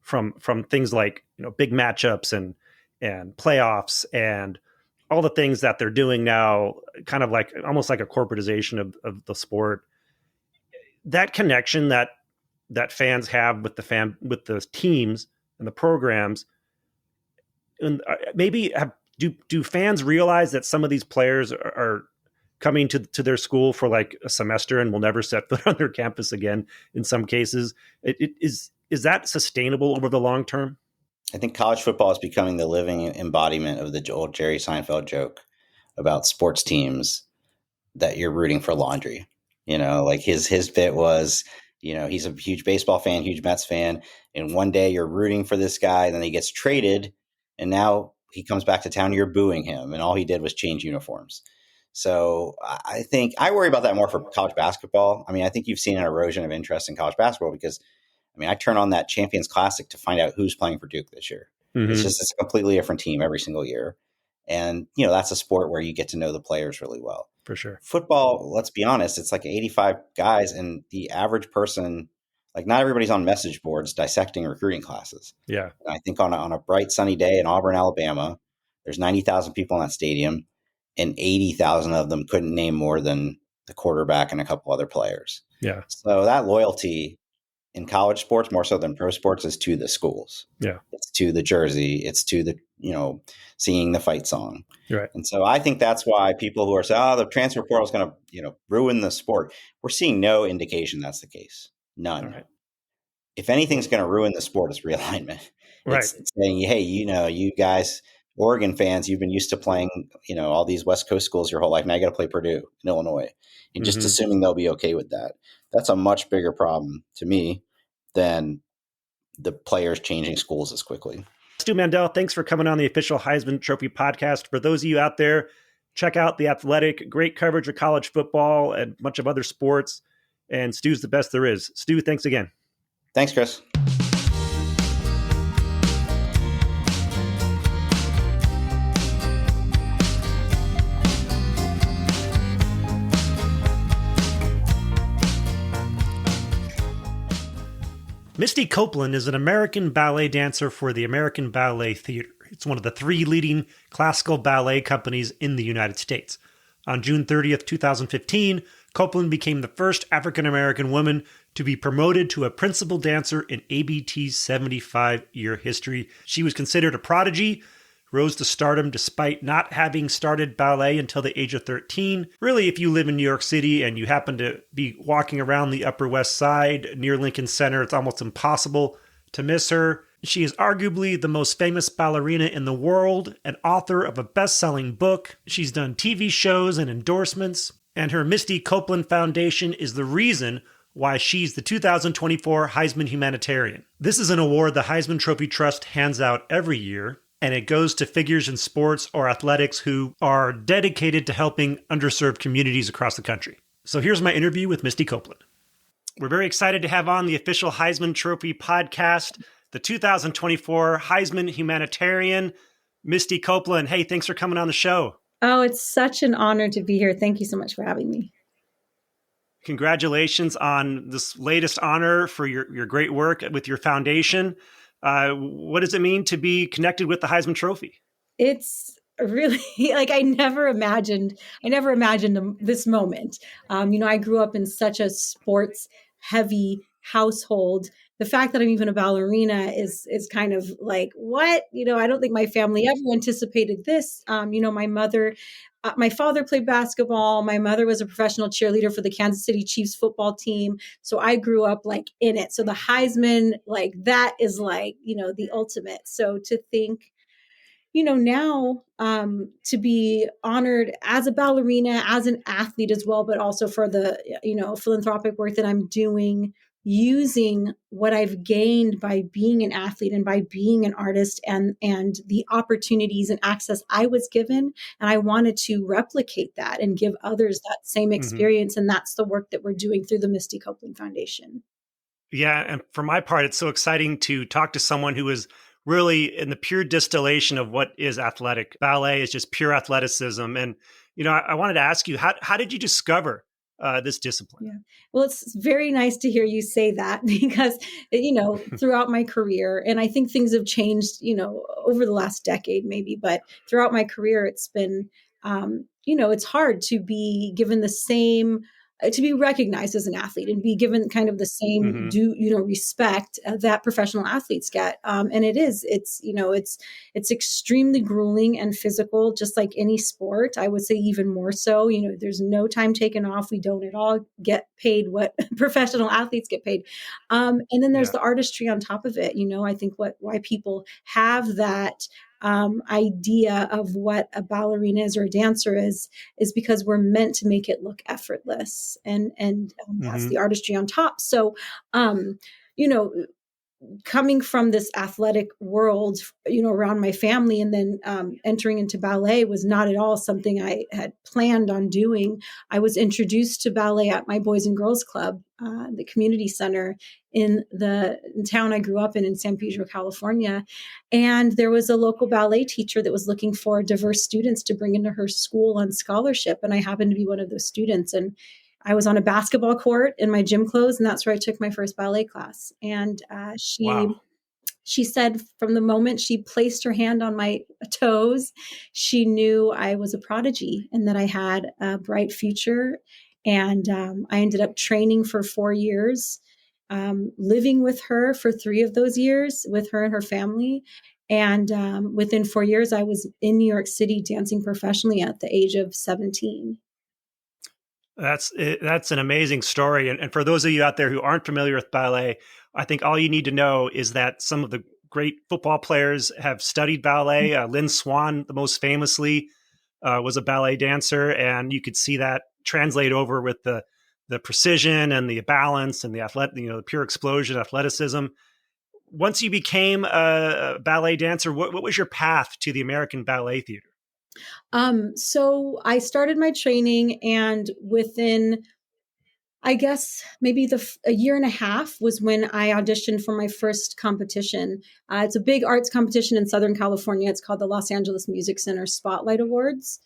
from things like big matchups and playoffs and all the things that they're doing now, kind of like almost like a corporatization of the sport, that connection that fans have with the teams and the programs, and maybe do fans realize that some of these players are coming to their school for like a semester and will never set foot on their campus again in some cases? Is that sustainable over the long term? I think college football is becoming the living embodiment of the old Jerry Seinfeld joke about sports teams that you're rooting for laundry. Like his bit was, he's a huge baseball fan, huge Mets fan. And one day you're rooting for this guy, and then he gets traded, and now he comes back to town and you're booing him. And all he did was change uniforms. So I think I worry about that more for college basketball. I mean, I think you've seen an erosion of interest in college basketball because, I turn on that Champions Classic to find out who's playing for Duke this year. It's a completely different team every single year. And, that's a sport where you get to know the players really well. For sure. Football, let's be honest, it's like 85 guys, and the average person, like not everybody's on message boards dissecting recruiting classes. Yeah. And I think on a bright sunny day in Auburn, Alabama, there's 90,000 people in that stadium, and 80,000 of them couldn't name more than the quarterback and a couple other players. Yeah. So that loyalty in college sports, more so than pro sports, is to the schools. Yeah. It's to the jersey. It's to the, singing the fight song. Right. And so I think that's why people who are saying, the transfer portal is going to, ruin the sport. We're seeing no indication that's the case. None. Right. If anything's going to ruin the sport, it's realignment. Right. It's saying, hey, you guys, Oregon fans, you've been used to playing, all these West Coast schools your whole life. Now you got to play Purdue in Illinois, and just assuming they'll be okay with that. That's a much bigger problem to me than the players changing schools as quickly. Stu Mandel, thanks for coming on the official Heisman Trophy podcast. For those of you out there, check out The Athletic. Great coverage of college football and a bunch of other sports. And Stu's the best there is. Stu, thanks again. Thanks, Chris. Misty Copeland is an American ballet dancer for the American Ballet Theater. It's one of the 3 leading classical ballet companies in the United States. On June 30th, 2015, Copeland became the first African-American woman to be promoted to a principal dancer in ABT's 75-year history. She was considered a prodigy, rose to stardom despite not having started ballet until the age of 13. Really, if you live in New York City and you happen to be walking around the Upper West Side near Lincoln Center, it's almost impossible to miss her. She is arguably the most famous ballerina in the world, an author of a best-selling book. She's done TV shows and endorsements, and her Misty Copeland Foundation is the reason why she's the 2024 Heisman Humanitarian. This is an award the Heisman Trophy Trust hands out every year, and it goes to figures in sports or athletics who are dedicated to helping underserved communities across the country. So here's my interview with Misty Copeland. We're very excited to have on the official Heisman Trophy podcast, the 2024 Heisman Humanitarian, Misty Copeland. Hey, thanks for coming on the show. Oh, it's such an honor to be here. Thank you so much for having me. Congratulations on this latest honor for your great work with your foundation. What does it mean to be connected with the Heisman Trophy? It's really like I never imagined this moment. I grew up in such a sports heavy household. The fact that I'm even a ballerina is kind of like, what? I don't think my family ever anticipated this. My father played basketball. My mother was a professional cheerleader for the Kansas City Chiefs football team. So I grew up like in it. So the Heisman, like that is like, the ultimate. So to think, now to be honored as a ballerina, as an athlete as well, but also for the, philanthropic work that I'm doing, using what I've gained by being an athlete and by being an artist and the opportunities and access I was given. And I wanted to replicate that and give others that same experience. And that's the work that we're doing through the Misty Copeland Foundation. Yeah. And for my part, it's so exciting to talk to someone who is really in the pure distillation of what is athletic. Ballet is just pure athleticism. And, I wanted to ask you, how did you discover this discipline? Yeah. Well, it's very nice to hear you say that because, throughout my career, and I think things have changed, over the last decade maybe, but throughout my career, it's been, it's hard to be given the same, to be recognized as an athlete and be given kind of the same respect that professional athletes get. And it's extremely grueling and physical, just like any sport. I would say even more so, there's no time taken off. We don't at all get paid what professional athletes get paid. And then there's the artistry on top of it. I think why people have that idea of what a ballerina is or a dancer is because we're meant to make it look effortless and that's the artistry on top. So, coming from this athletic world, around my family and then entering into ballet was not at all something I had planned on doing. I was introduced to ballet at my Boys and Girls Club, the community center in the town I grew up in San Pedro, California. And there was a local ballet teacher that was looking for diverse students to bring into her school on scholarship. And I happened to be one of those students. And I was on a basketball court in my gym clothes, and that's where I took my first ballet class. And she said from the moment she placed her hand on my toes, she knew I was a prodigy and that I had a bright future. And I ended up training for 4 years, living with her for 3 of those years, with her and her family. And within 4 years, I was in New York City dancing professionally at the age of 17. That's an amazing story. And for those of you out there who aren't familiar with ballet, I think all you need to know is that some of the great football players have studied ballet. Lynn Swann, the most famously, was a ballet dancer, and you could see that translate over with the precision and the balance and the pure explosion, athleticism. Once you became a ballet dancer, what was your path to the American Ballet Theater? So I started my training, and within, I guess, maybe a year and a half was when I auditioned for my first competition. It's a big arts competition in Southern California. It's called the Los Angeles Music Center Spotlight Awards.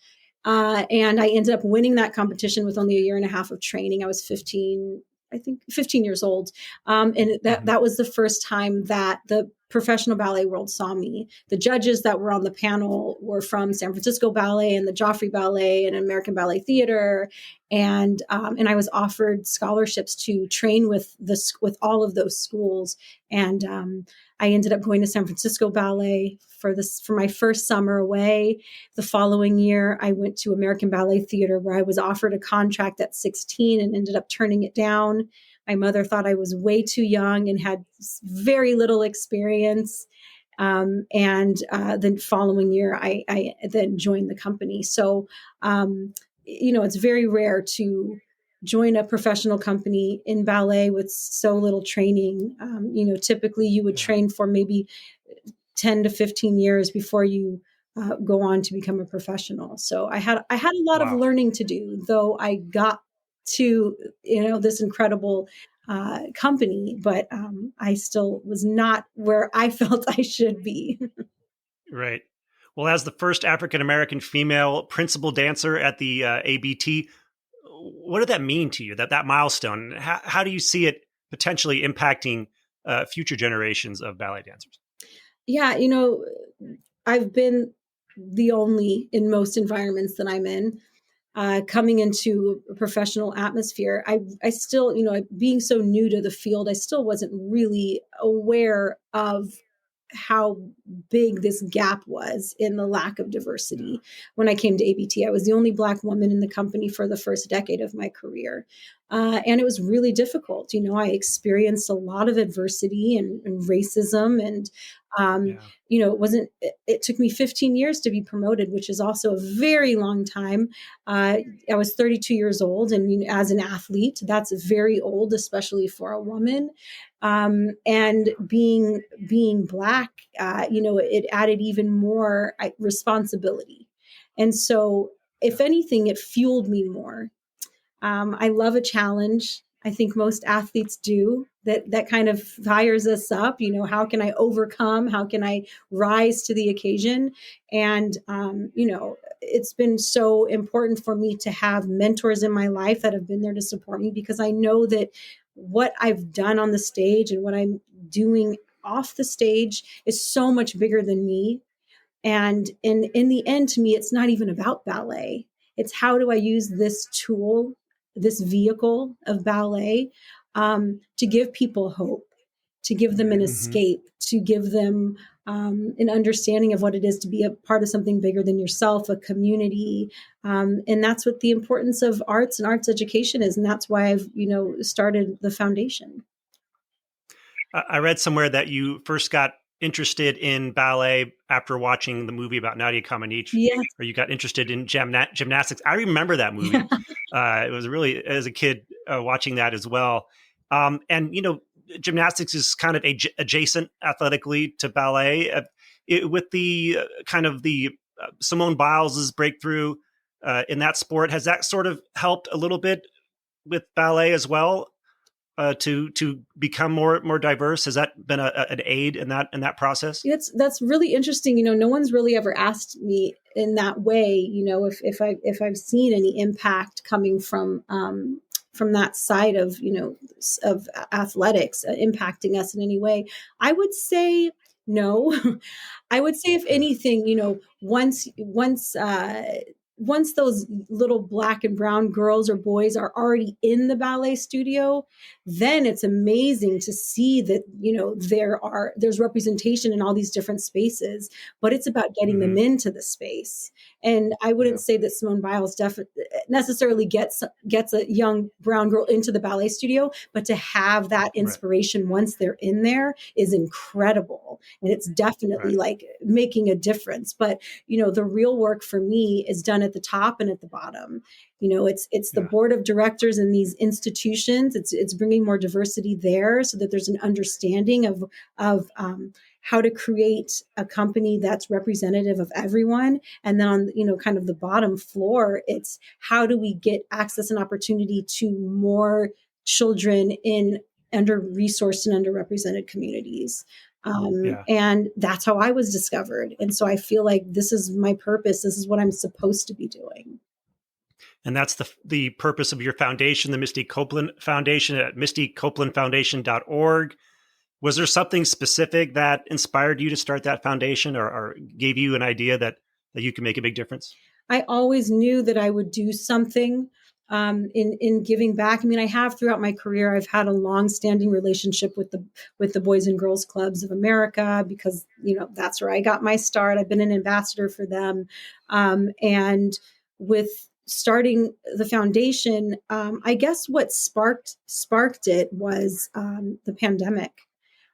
And I ended up winning that competition with only a year and a half of training. I was 15, I think 15 years old. And that was the first time that the professional ballet world saw me. The judges that were on the panel were from San Francisco Ballet and the Joffrey Ballet and American Ballet Theater. And I was offered scholarships to train with all of those schools. And I ended up going to San Francisco Ballet for my first summer away. The following year, I went to American Ballet Theater, where I was offered a contract at 16 and ended up turning it down. My mother thought I was way too young and had very little experience. And the following year, I then joined the company. So, it's very rare to join a professional company in ballet with so little training. Typically you would train for maybe 10 to 15 years before you go on to become a professional. So I had a lot of learning to do, though I got to, this incredible company, but I still was not where I felt I should be. Right. Well, as the first African-American female principal dancer at the ABT, what did that mean to you, that milestone? How do you see it potentially impacting future generations of ballet dancers? Yeah, I've been the only in most environments that I'm in. Coming into a professional atmosphere, I still, being so new to the field, I still wasn't really aware of how big this gap was in the lack of diversity. When I came to ABT, I was the only Black woman in the company for the first decade of my career. And it was really difficult. I experienced a lot of adversity and racism. And, it took me 15 years to be promoted, which is also a very long time. I was 32 years old. And as an athlete, that's very old, especially for a woman. And being Black, it added even more responsibility. And so, if anything, it fueled me more. I love a challenge. I think most athletes do. That kind of fires us up. How can I overcome? How can I rise to the occasion? And, it's been so important for me to have mentors in my life that have been there to support me, because I know that what I've done on the stage and what I'm doing off the stage is so much bigger than me. And in the end, to me, it's not even about ballet. It's how do I use this tool, this vehicle of ballet, to give people hope, to give them an escape, to give them an understanding of what it is to be a part of something bigger than yourself, a community. And that's what the importance of arts and arts education is. And that's why I've, started the foundation. I read somewhere that you first got interested in ballet after watching the movie about Nadia Comaneci, Yes. or you got interested in gymnastics. I remember that movie. It was really, as a kid, watching that as well. And, gymnastics is kind of adjacent athletically to ballet. With the kind of the Simone Biles's breakthrough in that sport, has that sort of helped a little bit with ballet as well? To become more diverse? Has that been an aid in that process? That's really interesting. No one's really ever asked me in that way. If I've seen any impact coming from that side of of athletics impacting us in any way. I would say no. I would say, if anything, once those little Black and brown girls or boys are already in the ballet studio, then it's amazing to see that, there's representation in all these different spaces, but it's about getting them into the space. And I wouldn't say that Simone Biles necessarily gets a young brown girl into the ballet studio, but to have that inspiration once they're in there is incredible. And it's definitely like making a difference. But, the real work for me is done at the top and at the bottom. It's the board of directors in these institutions. It's bringing more diversity there so that there's an understanding of how to create a company that's representative of everyone. And then on, kind of the bottom floor, it's how do we get access and opportunity to more children in under-resourced and underrepresented communities. And that's how I was discovered. And so I feel like this is my purpose. This is what I'm supposed to be doing. And that's the purpose of your foundation, the Misty Copeland Foundation at mistycopelandfoundation.org. Was there something specific that inspired you to start that foundation or gave you an idea that you could make a big difference? I always knew that I would do something in giving back. I mean, I have throughout my career. I've had a long-standing relationship with the Boys and Girls Clubs of America because that's where I got my start. I've been an ambassador for them, and with starting the foundation, I guess what sparked it was the pandemic.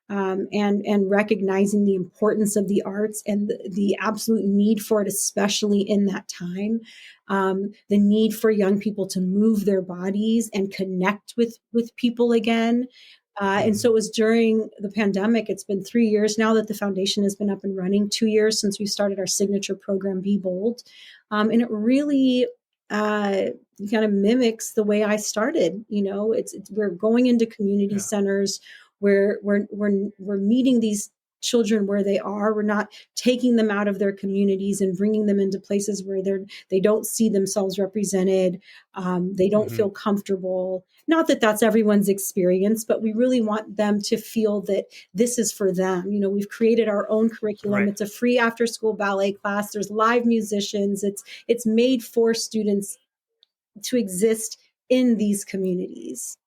And recognizing the importance of the arts and the absolute need for it, especially in that time, the need for young people to move their bodies and connect with people again. And so it was during the pandemic. It's been 3 years now that the foundation has been up and running, 2 years since we started our signature program, Be Bold. And it really kind of mimics the way I started. We're going into community centers. We're meeting these children where they are. We're not taking them out of their communities and bringing them into places where they don't see themselves represented. They don't feel comfortable. Not that that's everyone's experience, but we really want them to feel that this is for them. We've created our own curriculum. Right. It's a free after-school ballet class. There's live musicians. It's made for students to exist in these communities.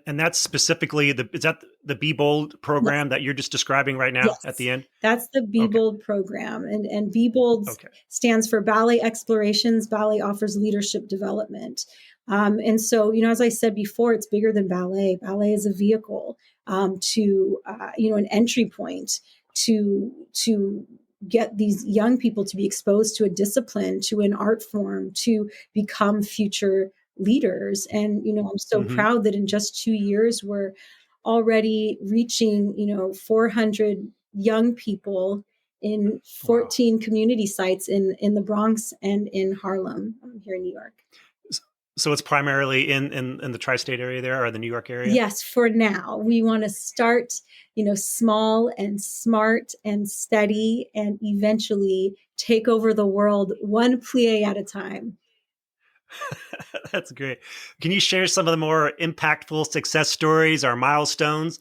And that's specifically is that the Be Bold program that you're just describing right now at the end? That's the Be Bold program. And Be Bold stands for Ballet Explorations. Ballet offers leadership development. And so, as I said before, it's bigger than ballet. Ballet is a vehicle to an entry point to get these young people to be exposed to a discipline, to an art form, to become future leaders. And, I'm so proud that in just 2 years, we're already reaching, 400 young people in 14 community sites in the Bronx and in Harlem here in New York. So it's primarily in the tri-state area there or the New York area? Yes, for now. We want to start, small and smart and steady and eventually take over the world one plie at a time. That's great. Can you share some of the more impactful success stories or milestones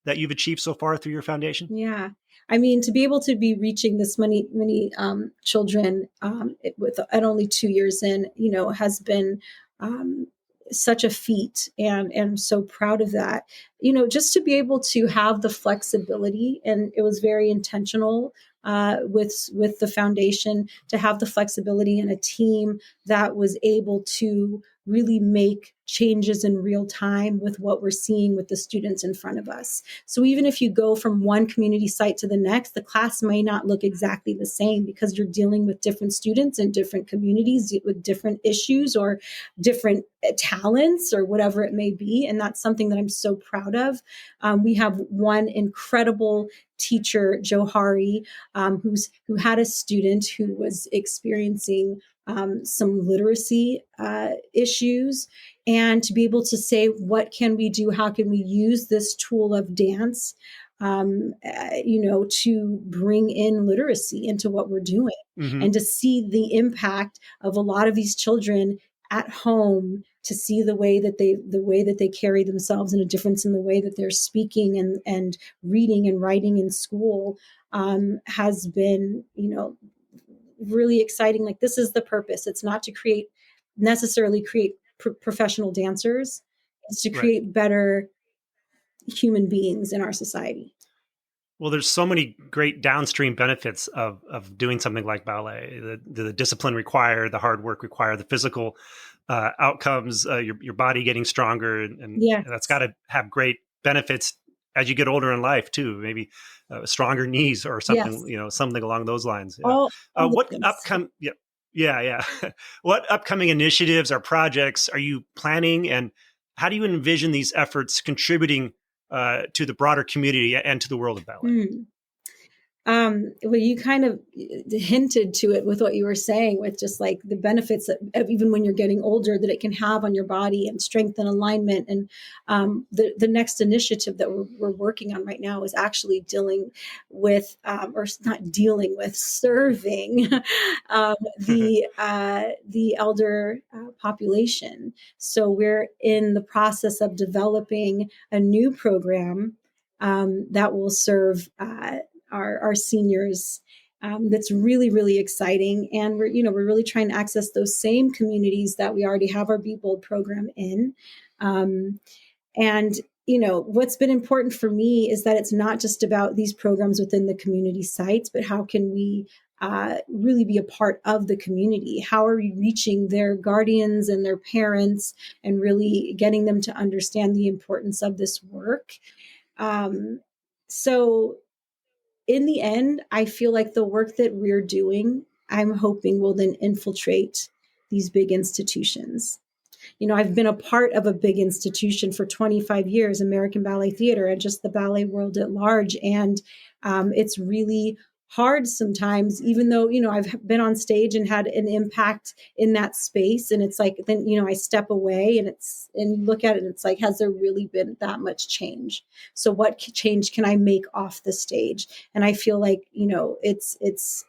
that you've achieved so far through your foundation? Yeah. I mean, to be able to be reaching this many children at only 2 years in, has been such a feat, and I'm so proud of that. Just to be able to have the flexibility, and it was very intentional with the foundation to have the flexibility and a team that was able to really make changes in real time with what we're seeing with the students in front of us. So even if you go from one community site to the next, the class may not look exactly the same because you're dealing with different students in different communities with different issues or different talents or whatever it may be. And that's something that I'm so proud of. We have one incredible teacher, Johari, who had a student who was experiencing some literacy issues, and to be able to say, what can we do? How can we use this tool of dance, to bring in literacy into what we're doing, and to see the impact of a lot of these children at home, to see the way that they carry themselves and a difference in the way that they're speaking and reading and writing in school has been, really exciting. Like, this is the purpose. It's not to necessarily create professional dancers. It's to create better human beings in our society. Well, there's so many great downstream benefits of doing something like ballet. The discipline required, the hard work required, the physical outcomes, your body getting stronger, and that's got to have great benefits as you get older in life too. Maybe stronger knees or something, something along those lines. Yeah. What upcoming? Yeah. What upcoming initiatives or projects are you planning, and how do you envision these efforts contributing to the broader community and to the world of ballet? Well, you kind of hinted to it with what you were saying, with just like the benefits of even when you're getting older that it can have on your body and strength and alignment. And the next initiative that we're working on right now is actually dealing with, or not dealing with, serving the elder population. So we're in the process of developing a new program that will serve our seniors. That's really, really exciting. And we're really trying to access those same communities that we already have our Be Bold program in. And what's been important for me is that it's not just about these programs within the community sites, but how can we really be a part of the community? How are we reaching their guardians and their parents and really getting them to understand the importance of this work? So in the end, I feel like the work that we're doing, I'm hoping will then infiltrate these big institutions. I've been a part of a big institution for 25 years, American Ballet Theater, and just the ballet world at large. And it's really hard sometimes, even though, I've been on stage and had an impact in that space. And it's like, then, I step away and you look at it and it's like, has there really been that much change? So what change can I make off the stage? And I feel like, it's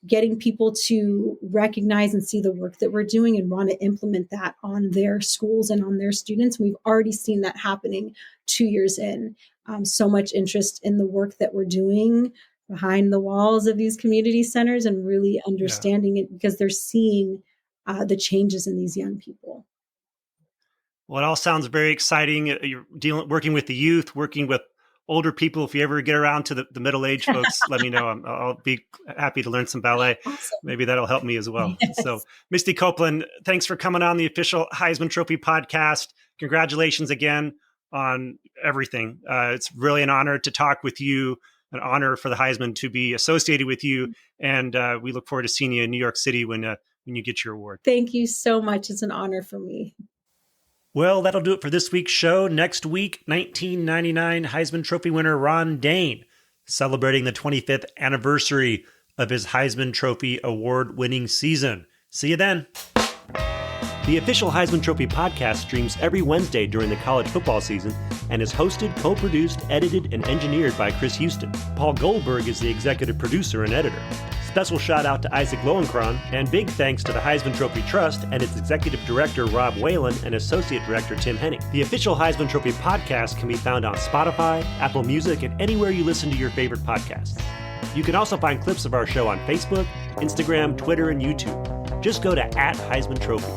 getting people to recognize and see the work that we're doing and want to implement that on their schools and on their students. We've already seen that happening 2 years in. So much interest in the work that we're doing behind the walls of these community centers and really understanding it because they're seeing the changes in these young people. Well, it all sounds very exciting. You're working with the youth, working with older people. If you ever get around to the middle-aged folks, let me know. I'll be happy to learn some ballet. Awesome. Maybe that'll help me as well. Yes. So, Misty Copeland, thanks for coming on the official Heisman Trophy podcast. Congratulations again on everything. It's really an honor to talk with you, an honor for the Heisman to be associated with you. And we look forward to seeing you in New York City when you get your award. Thank you so much. It's an honor for me. Well, that'll do it for this week's show. Next week, 1999 Heisman Trophy winner Ron Dayne, celebrating the 25th anniversary of his Heisman Trophy award-winning season. See you then. The official Heisman Trophy podcast streams every Wednesday during the college football season and is hosted, co-produced, edited, and engineered by Chris Houston. Paul Goldberg is the executive producer and editor. Special shout out to Isaac Lowenkron, and big thanks to the Heisman Trophy Trust and its executive director Rob Whalen and associate director Tim Henning. The official Heisman Trophy podcast can be found on Spotify, Apple Music, and anywhere you listen to your favorite podcasts. You can also find clips of our show on Facebook, Instagram, Twitter, and YouTube. Just go to @Heisman Trophy.